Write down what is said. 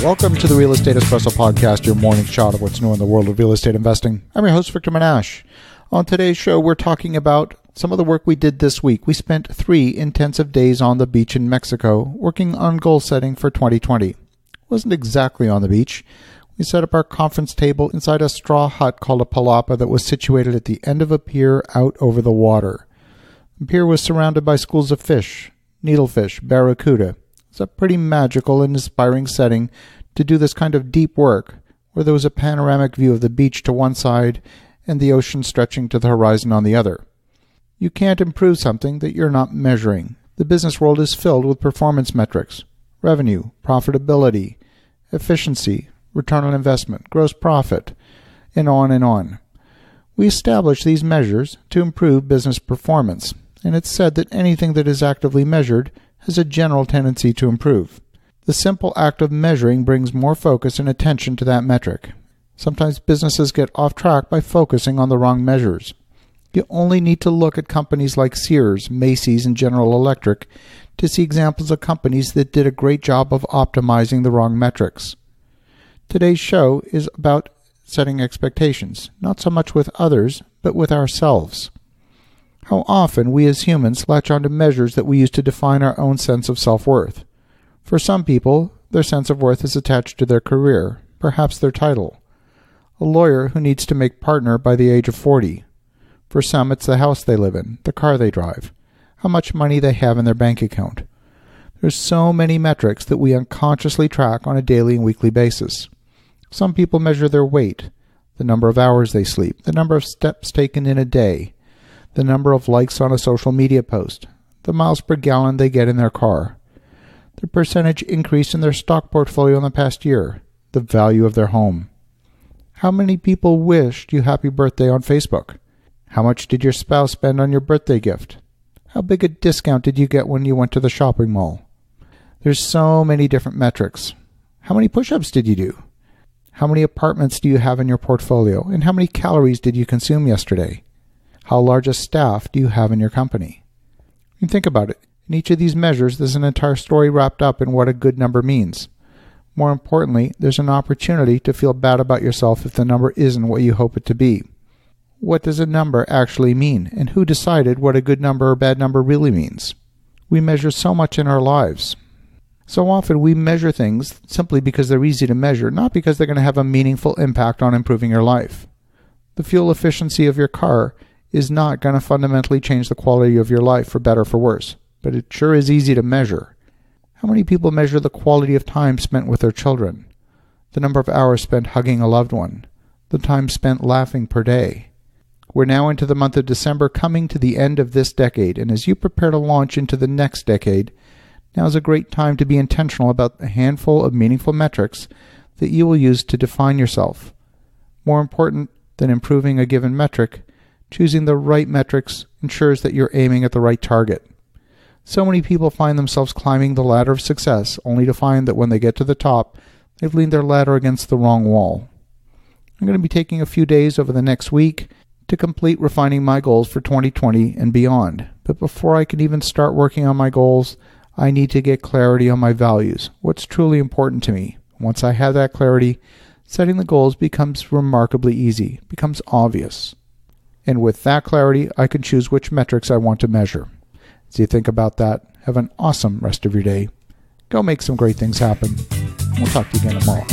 Welcome to the Real Estate Espresso Podcast, your morning shot of what's new in the world of real estate investing. I'm your host, Victor Menashe. On today's show, we're talking about some of the work we did this week. We spent 3 intensive days on the beach in Mexico, working on goal setting for 2020. It wasn't exactly on the beach. We set up our conference table inside a straw hut called a palapa that was situated at the end of a pier out over the water. The pier was surrounded by schools of fish, needlefish, barracuda. It's a pretty magical and inspiring setting to do this kind of deep work, where there was a panoramic view of the beach to one side and the ocean stretching to the horizon on the other. You can't improve something that you're not measuring. The business world is filled with performance metrics: revenue, profitability, efficiency, return on investment, gross profit, and on and on. We establish these measures to improve business performance, and it's said that anything that is actively measured has a general tendency to improve. The simple act of measuring brings more focus and attention to that metric. Sometimes businesses get off track by focusing on the wrong measures. You only need to look at companies like Sears, Macy's, and General Electric to see examples of companies that did a great job of optimizing the wrong metrics. Today's show is about setting expectations, not so much with others, but with ourselves. How often we as humans latch onto measures that we use to define our own sense of self-worth. For some people, their sense of worth is attached to their career, perhaps their title. A lawyer who needs to make partner by the age of 40. For some, it's the house they live in, the car they drive, how much money they have in their bank account. There's so many metrics that we unconsciously track on a daily and weekly basis. Some people measure their weight, the number of hours they sleep, the number of steps taken in a day, the number of likes on a social media post, the miles per gallon they get in their car, the percentage increase in their stock portfolio in the past year, the value of their home. How many people wished you happy birthday on Facebook? How much did your spouse spend on your birthday gift? How big a discount did you get when you went to the shopping mall? There's so many different metrics. How many push-ups did you do? How many apartments do you have in your portfolio? And how many calories did you consume yesterday? How large a staff do you have in your company? And think about it. In each of these measures, there's an entire story wrapped up in what a good number means. More importantly, there's an opportunity to feel bad about yourself if the number isn't what you hope it to be. What does a number actually mean? And who decided what a good number or bad number really means? We measure so much in our lives. So often we measure things simply because they're easy to measure, not because they're going to have a meaningful impact on improving your life. The fuel efficiency of your car is not going to fundamentally change the quality of your life for better or for worse, but it sure is easy to measure. How many people measure the quality of time spent with their children, the number of hours spent hugging a loved one, the time spent laughing per day? We're now into the month of December, coming to the end of this decade, and as you prepare to launch into the next decade, now is a great time to be intentional about a handful of meaningful metrics that you will use to define yourself. More important than improving a given metric, choosing the right metrics ensures that you're aiming at the right target. So many people find themselves climbing the ladder of success, only to find that when they get to the top, they've leaned their ladder against the wrong wall. I'm going to be taking a few days over the next week to complete refining my goals for 2020 and beyond. But before I can even start working on my goals, I need to get clarity on my values, what's truly important to me. Once I have that clarity, setting the goals becomes remarkably easy, becomes obvious. And with that clarity, I can choose which metrics I want to measure. As you think about that, have an awesome rest of your day. Go make some great things happen. We'll talk to you again tomorrow.